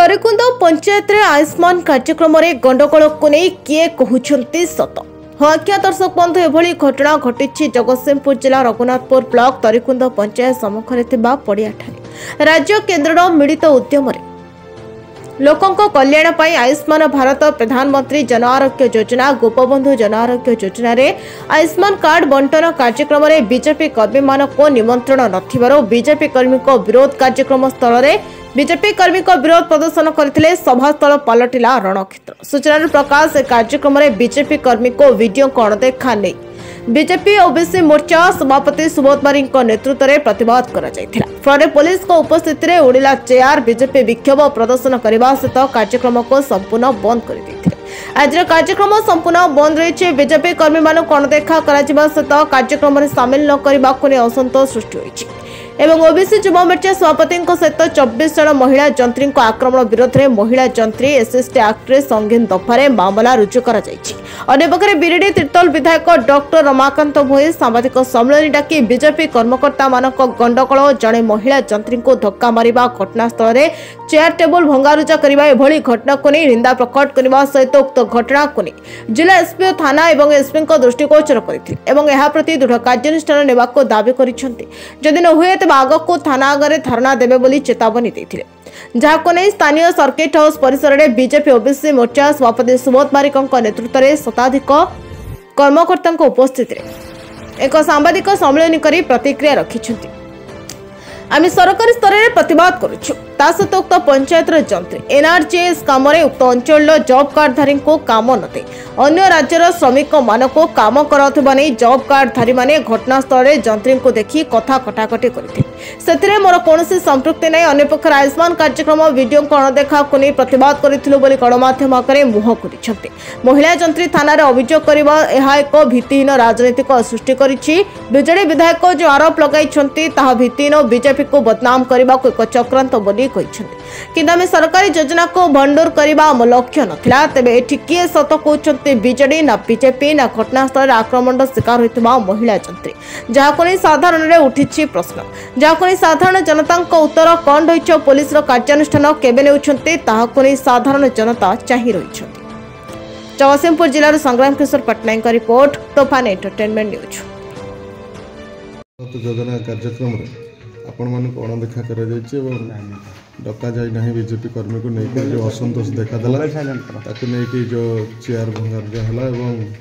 तरिकुंद पंचायत रे आयुष्मान कार्यक्रम रे गंडगोल को नहीं किए कहउछंती सत आज्ञा दर्शक बंधु एभली घटना घटी जगतसिंहपुर जिला रघुनाथपुर ब्लॉक तरिकुंद पंचायत सम्मुखरे थिबा पड़ियाठारे राज्य केन्द्र मिलित उद्यम लोकों कल्याण पाई आयुष्मान भारत प्रधानमंत्री जन आरोग्य योजना गोपबंधु जन आरोग्य योजना रे आयुष्मान कार्ड बंटन कार्यक्रम रे बीजेपी कर्मी मानक निमंत्रण नथिबारो बीजेपी कर्मी को विरोध कार्यक्रम स्थल रे बीजेपी कर्मी को विरोध प्रदर्शन करथिले सभास्थल पलटिला रणक्षेत्र सूचना प्रकाश कार्यक्रम रे बीजेपी कर्मी को वीडियो को अणदेखा नहीं बीजेपी ओबीसी मोर्चा सभापति सुबोध बारी नेतृत्व में प्रतिवाद फल पुलिस को उपस्थिति में उड़िला चेयर बीजेपी विक्षोभ प्रदर्शन करने सहित कार्यक्रम को संपूर्ण बंद कर आज कार्यक्रम संपूर्ण बंद रही बीजेपी कर्मी मानक अणदेखा सहित कार्यक्रम में सामिल न करने असंतोष सृष्टि होती एवं ओबीसी युवा मोर्चा सभापति सहित 24 जन महिला जंत्री आक्रमण विरोध में महिला जंत्री एसएसटी एक्ट रे संगीन दफारे मामला रुजु कर अंपक्षे बिरिडी तीर्तोल विधायक डॉक्टर रमाकांत भोई सांबादिक सम्मेलन डाकी बीजेपी कर्मकर्ता मानक गंडगोल जड़े महिला जंत्री को धक्का मारिबा घटनास्थल में चेयर टेबुल भंगारुजा करने एभली घटना को नहीं निंदा प्रकट करने सहित उक्त घटना को नहीं जिला एसपी थाना और एसपी दृष्टिगोचर करते दृढ़ कार्यानुष्ठान नेबा को दाबी करिसेंति जदि न हुए तेज आग को थाना आगे धारणा देवे बोली चेतावनी देथिले जहाको नहीं स्थानीय सर्किट हाउस परिसर में बीजेपी ओबीसी मोर्चा सभापति सुबोध बारिक नेतृत्व में शताधिक कर्मकर्ता उपस्थित एक सांबादिक सम्मेलन कर प्रतिक्रिया रखिंट आम सरकारी स्तर में प्रतिवाद करुछु सहित उक्त पंचायत जंत्री एनआरजीएस कम उक्त अंचल जॉब कार्डधारी को कम नथे अन्य राज्यर श्रमिक मानक काम कराउथिबा नै जॉब कार्डधारी माने घटनास्थल में जंत्री को देखि कथा कटाकटी करथिले मोर कोनोसी संपृक्ति नै अन्यपक्ष आयुष्मान कार्यक्रम वीडियो को अणदेखा को नहीं प्रतिवाद करिथिलु बोली गणमाध्यम आगे मुह करिसेंति महिला जंत्री थाना रे अभियोग करबा एहा एक भित्तिहीन राजनीतिक सृष्टि करिछि बिजेडी विधायक जो आरोप लगाइछंती ताहा भित्तिहीन बीजेपी को बदनाम करबा को एक चक्रांत बोली किंतु आम सरकारी योजना को भंडूर करने आम लक्ष्य नाला तेज ये किए सत कहते बीजेडी ना बीजेपी ना घटनास्थल आक्रमण शिकार होता महिला जंत्री जहां नहीं साधारण उठी प्रश्न जहां नहीं साधारण जनता उत्तर कौन रही पुलिस कार्यानुष्ठान केबे नेउछंती ताहाको नहीं साधारण जनता चाहि रही जगतसिंहपुर जिलार संग्राम किशोर पट्टनायक रिपोर्ट तोफान एंटरटेनमेंट न्यूज योजना कार्यक्रम आपण मानक अणदेखा डका जाए ना बीजेपी कर्मी को लेकर जो असंतोष देखादेला नहीं जो चेयर भंगार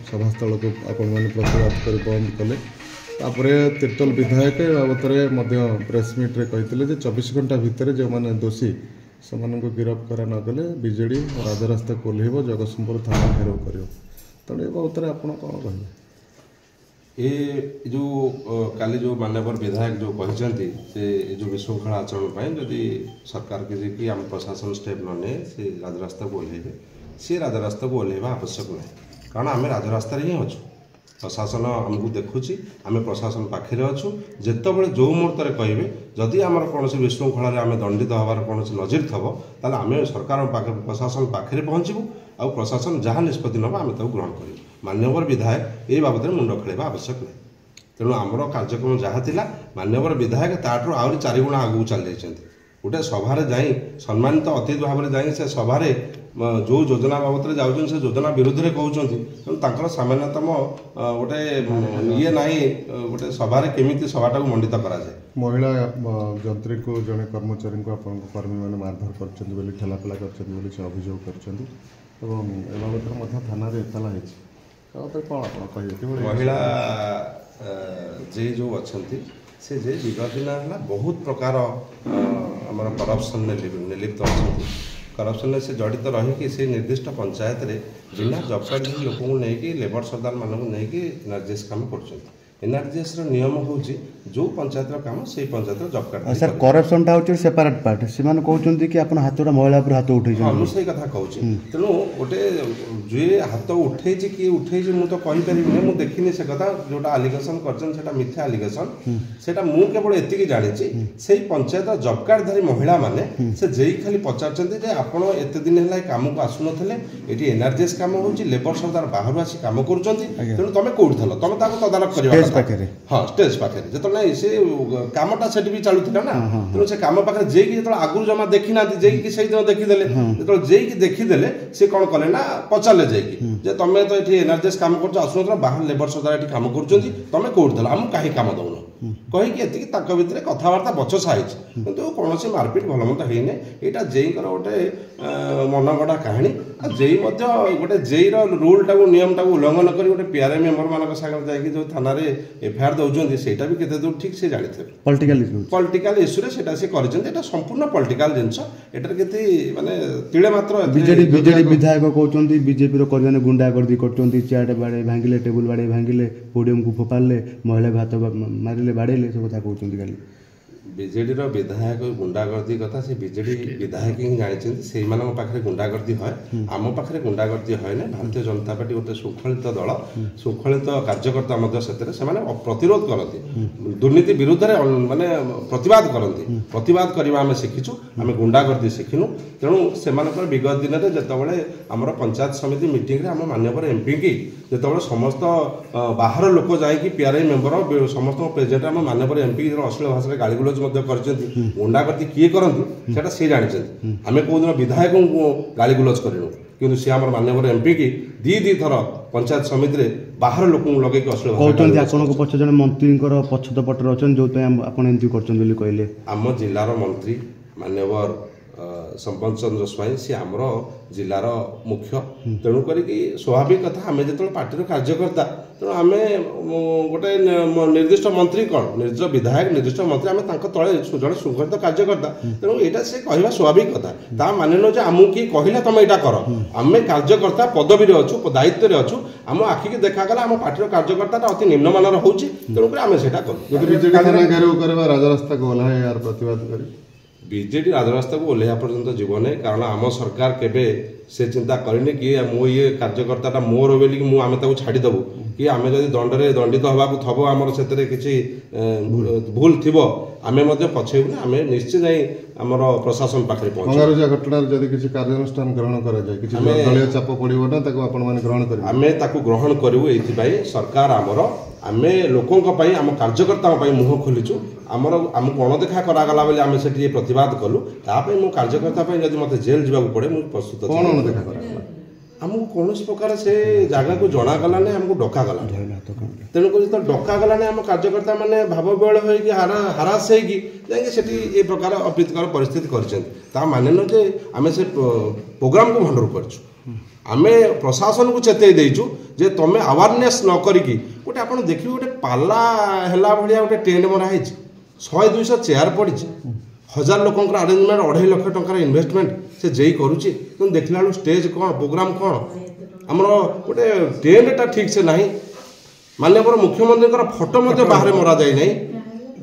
सभास्थल को आपण मैंने प्रतिवाद कर बंद कले तीर्तोल विधायक बाबद प्रेस मीट्रे कहते 24 घंटा भितर जो मैंने दोषी से गिरफ्त करा नगले बीजेडी राजरास्ता को ओह्लैब जगतसिंहपुर थाना घेराव कर तेणु ए बाबद आप कौन कहे ये जो काली जो माननीय विधायक जो कहते से जो विशृंखला आचरण पर जदि सरकार के कि आम प्रशासन स्टेप न ने से राजरास्ता को ओह्लैबे सी राजरास्ता को ओह्लैबा आवश्यक नहीं कारण आम राजरास्त ही अच्छु प्रशासन आमको देखुची आम प्रशासन पाखे अच्छु जितेबाला जो मुहूर्त कहे जदि आमर कौन विशृंखल आम दंडित हबार कौन नजर थब ताल आम सरकार प्रशासन पाखे पहुँचू आ प्रशासन जहाँ निष्पत्ति नब आम ग्रहण कर मान्यवर विधायक ये बाबद मुंड खेलवा आवश्यक नहीं तेणु आमर कार्यक्रम जहाँ थिला मान्यवर विधायक ताठू आहरी 4 गुणा आगू चली जाइए गोटे सभारे जाई सम्मानित अतिथि भाव में जाई से सभारे जो योजना बाबद जाऊँ से योजना विरोध में कहते तेणु सामान्यतम गोटे ये ना गोटे सभारे केमी सभाटा को मंडित कराए महिला जंत्री को जड़े कर्मचारी को कर्मी मैंने मारधर कर ठेलापेला कर अभियोग कर थाना एतला कौन महिला जे जो अच्छा से जे विगत दिन है बहुत प्रकार आम करप्शन निर्लिप्त अच्छा करप्शन से जड़ित रही से निर्दिष्ट पंचायत रे बिना जॉब कार्ड लोक नहीं लेबर सरदार मानक नहीं एनआरजीएस कम कर एनआरजीएस नियम हूँ जो पंचायत काम से panchayat job card sir corruption हूँ सेपरेट पार्ट से कहते कि आप हाथ महिला पर हाथ उठे मुझे कथा कहूँ तेणु गोटे जे हाथ उठे किए उठे मुझे तो कहींपारि मुझे देखनी से कथा जोटा आलिगेसन कर मिथ्या आलिगेसन से केवल एति जानी से पंचायत जॉब कार्डधारी महिला माने से जे खाली पचार आपण एत दिन है कम को आसुन ये एनआरजीएस कम हो लेबर सरदार बाहर आसी कम कर तेणु तुम कौटी थल तुम तदारख कर पाखे हाँ स्टेज पाखे जो नहीं से कामटा से भी चलुला ना तेणु से कम पाखे जेकी जो आगुरी जमा देखी ना जेकी से दिन देखीदे जो जेकी देखीदे सी कौन कले ना पचारे जेकी तुम तो ये एनआरजीएस कम कर आसुन बाहर लेबर सदार ये कम कर तुम कौट देल आमको कहीं कम दौन कहीकि भितर कथबार्ता बचसा कि कौन मारपिट भल मत होने यहाँ जेईकर गोटे मनगढ़ा कहानी जेई गोटे जेईर रूल टाक नियम टाक उल्लंघन कर गोटे पीआरआई मेम्बर मान सागर जो थाना एफआईआर दौरान से भी केते दूर ठीक से जानी थे पॉलिटिकल इश्यू से संपूर्ण पॉलिटिकल जिनस एटार के माने तिले मात्र बीजेडी विधायक कहते बीजेपी करियाने गुंडागर्दी कर चेयर बाड़े भांगिले टेबुल बाड़े भांगिले पोडियम को फोपाड़े महिला हाथ मारे बाड़े सब कथा कहते खाली बीजेडी विधायक गुंडागर्दी कथा से बीजेडी विधायक ही जानी से पाखे गुंडागर्दी है आम पाखे गुंडागर्दी है ना भारतीय जनता पार्टी गोटे शृंखलित दल शृंखलित कार्यकर्ता प्रतिरोध करती दुर्नीति विरुद्ध माने प्रतिवाद करती प्रतिवाद करवा आम शिखीचु आम गुंडागर्दी शिखिनु तेणु से विगत दिन में जितेबाला आम पंचायत समिति मीटिंग आम माननीय एमपी की जो समस्त बाहर लोक जाकि पीआरआई मेम्बर समस्त प्रेजेंट आम माननीय एमपी अश्लील भाषा गाड़ी गुलज गुंडागर्दी किए करती से सी जानते आम कौ दिन विधायक गाड़ी गुलज करूँ कि सी आम माननीय एमपी की दी थर पंचायत समिति बाहर लोक लगे अश्लील पक्ष जन मंत्री पछत पटर अच्छा जो कहले आम जिलार मंत्री माननीय संपत चंद्र स्वाई सी आमर जिलार मुख्य तेणुक स्वाभाविक कथा आम जो पार्टी कार्यकर्ता तेणु आम गोटे निर्दिष्ट मंत्री कौन निर्दिष्ट विधायक निर्दिष्ट मंत्री आम तले जड़े शृंखलित कार्यकर्ता तेणु यहाँ से कहवा स्वाभाविक कथा ता मान न आमको किए कहला तुम यहाँ कर आम कार्यकर्ता पदवी अच्छु दायित्व अच्छु आम आखिक देखागला आम पार्टी कार्यकर्ता अति निम्नमान हो तेणुक आम से राजरास्ता को ओह्लाए यार प्रतिवाद कर बीजेडी राजरास्ता को ओह्लैया पर्यंत जीवन है कारण आम सरकार केबे से चिंता करनी कि मो ये कार्यकर्ता मोर बोली कि आम छाड़देबू कि आम जब दंडे दंडित हवा थब आमर से किसी भूल थी आम पछेबू आम निश्चित आमर प्रशासन पाखे पहुंचा घटना जब किसी कार्यानुष्ठान ग्रहण कर चाप पड़ो ना ग्रहण कर आम ग्रहण करूँ ये सरकार आमर आम लोकों आम कार्यकर्ता मुह खोलीचु आमर आमको अणदेखा करागला बोली आम से प्रतिवाद कलु तापर मो कार्यकर्ता जब मत जेल जावाक पड़े मुझे प्रस्तुत कौन अणदेखा करागला आमको कौन प्रकार से जगह को जनागला ना आमको डकागला तेणुक जो डकागला ना आम कार्यकर्ता मैंने भाव विहल हो हारास होगी ये प्रकार अप्रीतिकर परिस्थिति कर माने न जे आम से प्रोग्राम को भंडर कर आम प्रशासन को चेतई देचु जे तुम अवेयरनेस न करिकी गोटे आप देखिए गोटे पाला है भाया गोटे टेंट मराई 100-200 चेयर पड़ी 1000 लोक अरेंजमेंट 2.5 लाख टंकार इन्वेस्टमेंट से जेई करुच्ची तुम देखला स्टेज कौन प्रोग्राम कौन आमर गोटे टेंटा ठीक से ना माननीय मुख्यमंत्री फोटो बाहर मरा जाए ना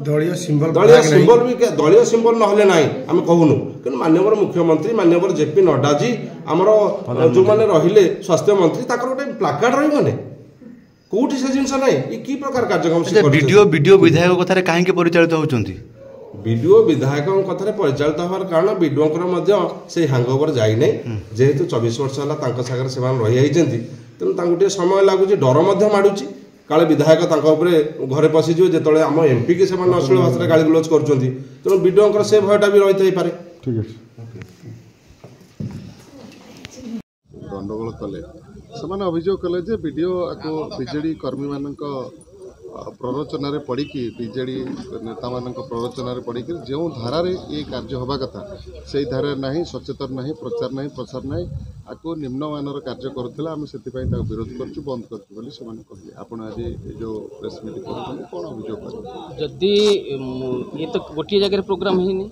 दलीय सिंबल भी दलीय सिंबल ना ना आम कहूनु कि माननीय मुख्यमंत्री माननीय जेपी नड्डा जी आमर जो मैंने रहिले स्वास्थ्य मंत्री गोटे प्लाकार्ड रही कौटी से जिनस ना कि प्रकार कार्यक्रम वीडियो विधायक कथार कहीं परिचालित होती विडीओ विधायक कथार परिचालित हमार कारण विडीओ से हांगओवर जाए जेहेतु 24 वर्ष है सागर से रही तेणु समय लगुच डर माड़ुची काले विधायक घरे पशिज जो आम एमपी की अश्लील भाषा गाड़ी गुलज कर तेणु विडीओ से भयटा भी रही पारे गंडगोल कले से अभियोग कले जे वीडियो को बीजेडी कर्मी मान प्ररोचन पड़ी बीजेडी नेता मान प्ररोचन पड़ी जो धारा ये कार्य हवा कथा से धारा ना सचेतन ना प्रचार ना प्रसार ना आपको निम्नमानर कार्य करुला आम से विरोध कर बंद कर आज जो प्रेस मीट कौन अभियोग जदि ये तो गोटे जगह प्रोग्राम है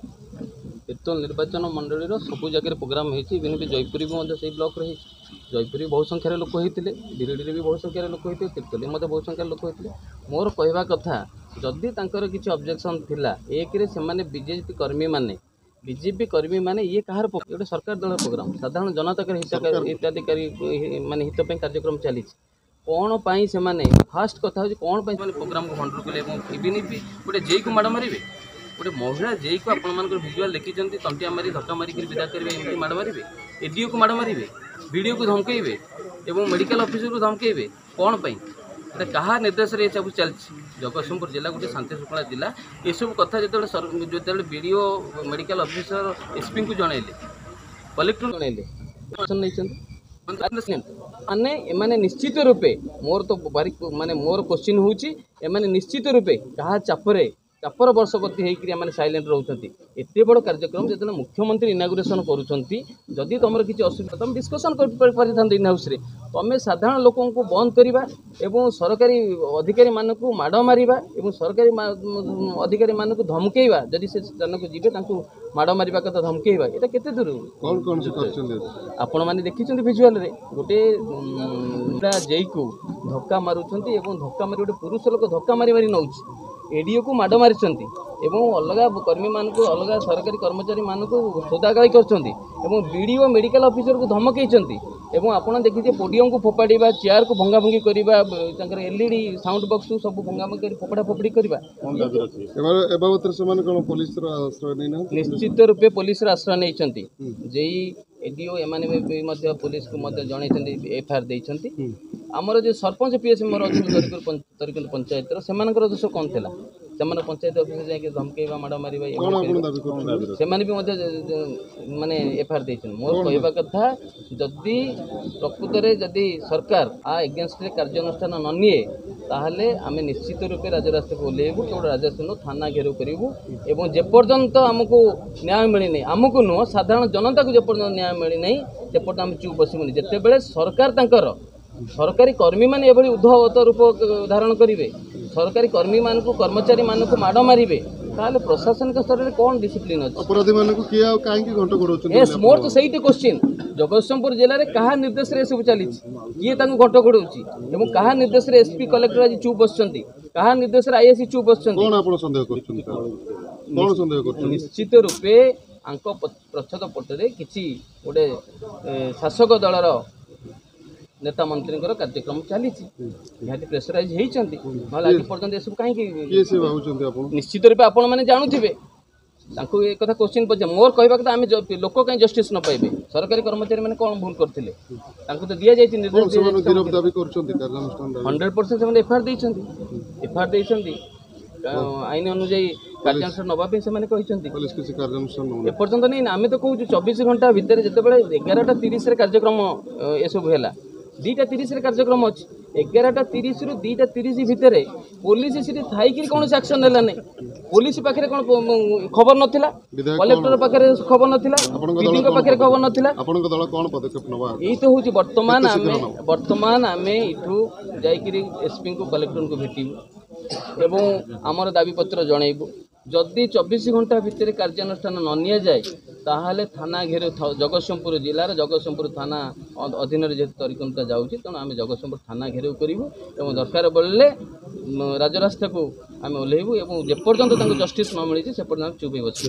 तीर्तोल निर्वाचन मंडल सबू जगह प्रोग्राम होती जयपुरी भी ब्लॉक रही जयपुरी बहुत संख्यार लोक होते बिरडी भी बहुत संख्यार लोक होते तीर्तोली बहुत संख्यार लोक होते मोर कहवा कथा जदि किसी ऑब्जेक्शन थिला एक से बीजेपी कर्मी माने बीजेपी कर्मी माने ये कहार गोटे सरकार दल प्रोग्राम साधारण जनता हिताधिकारी माने हित कार्यक्रम चली कौन पाई से माने फास्ट कथा हो कौन पाई प्रोग्राम को भंडर कले इवन भी गोटे जेई को माड़ मारे गोटे महिला जेई को आपण भिजुआल देखी तंटिया मारी धक्का मारिक विदा करेंगे एमती माड़ मारे एडीओ को माड़ मारे वीडियो को धमकेबे और मेडिकल ऑफिसर को धमकेबे कौन पाई क्या निर्देश सब चलती जगतसिंहपुर जिला गोटे शांति श्रृंखला जिला एसबू कथा जो बीडीओ मेडिकल ऑफिसर एसपी को जनइले कलेक्टर जनइले माने एमाने निश्चित रूपे मोर तो माने मोर क्वेश्चन होची एमाने निश्चित रूपे कहा चापर वर्षवर्ती होकर एम साइलेंट रोचती एत बड़ कार्यक्रम जो मुख्यमंत्री इनागुरेसन करुँच तुम किसी असुविधा तुम डिस्कसन कर इन हाउस तुम साधारण लोक बंद करवा एवं सरकारी अधिकारी मानक माड़ मारिबा एवं सरकारी अधिकारी मानक धमकेवा जदि से स्थान को जीवे माड़ मारिबा कथा धमकेवा ये केते दूर आपण मैंने देखी भिजुआल गोटे जेई को धक्का मारुंट एवं धक्का मारी गोटे पुरुष लोक धक्का मारी मारी नौ एडीओ को माड़ मारी अलग कर्मी मान अलग सरकारी कर्मचारी मानक सोदागाड़ी कर बीडीओ मेडिकल ऑफिसर को धमकई आपड़ देखिए पोडियम को फोपाड़ा चेयर को भंगा भंगी करवा एलईडी साउंड बॉक्स सब भंगा भंगी फोपड़ा फोपड़ी करवा निश्चित रूपे पुलिस आश्रय नहीं जेई एडीओ एमाने पुलिस को जन एफआईआर देती आमर जो सरपंच पीएस मोर तरीकुंद पंचायत से दोष कौन थी से पंचायत ऑफिस जाके धमकेवा माड़ मार से माने एफआईआर देते मोर कहवा कथा जदि प्रकृत में जदि सरकार आ एगेन्स्ट कार्यानुष्ठान न निए ताहले आमे निश्चित रूपे राजरास्ता को ओह्लैबू केवल राजरास्ता थाना घेराव करूँ एवं जेपर्यंत आमको न्याय मिलना आमको नुह साधारण जनता को जेपर्यंत न्याय मिलना सेपर्यंत आम चुप बसबूनी जितेबाला सरकार तांकर सरकारी कर्मी मैंने ये उद्धवत रूप धारण करेंगे सरकारी कर्मी मान को कर्मचारी मान को माड़ मारे ताहले प्रशासनिक स्तर में कौन डिसिप्लिन अच्छे अपराधी मानक किए मोर तो सही क्वेश्चन जगतसिंहपुर जिले में क्या निर्देश सब चली किए घट घोड़ाऊँगी और क्या निर्देश एसपी कलेक्टर आज चुप बस क्या निर्देश आईएससी चुप बस निश्चित रूपे प्रच्छद पटरे किसी गोटे शासक दलर नेता मंत्री कार्यक्रम चली प्रेसराइज होती आज पर्यटन ये सब कहीं निश्चित रूपे आपण मैंने जानूे एक क्वेश्चन पचार मोर कहवा कथा आम लोक कहीं जस्टिस न पाइबे सरकारी कर्मचारी मैंने कौन भूल करते दि जाए निर्देश 100% से एफआईआर देती आईन अनुजाई कार्यानुष्ठान नापी से एपर्यंत नहीं आम तो कहूँ 24 घंटा भितर जितेबाला 11:30 कार्यक्रम ये सब है 2:30 कार्यक्रम अच्छी 11:30 रू 2:30 भितर पुलिस थी कौन एक्शन है पुलिस पाखे कौन खबर नाला कलेक्टर पाखे खबर नाला दीदी पाखे खबर नाला यही तो हूँ बर्तमान आम इठू जाकि एसपी को कलेक्टर को भेटू एवं आमर दाबी पत्र जनइबू जदि 24 घंटा भितर कार्यानुष्ठान न नि जाए ताहले थाना घेराव जगतसिंहपुर जिलार जगतसिंहपुर थाना अधीन जेहतु तरीकुंदा जाऊँगी तेणु आम जगतसिंहपुर थाना घेराव करूँ और दरकार बोले राजरास्ता को आम ओह्लैबू और जेपर्यंत जस्टिस न मिली से पर्यंत चुप बस।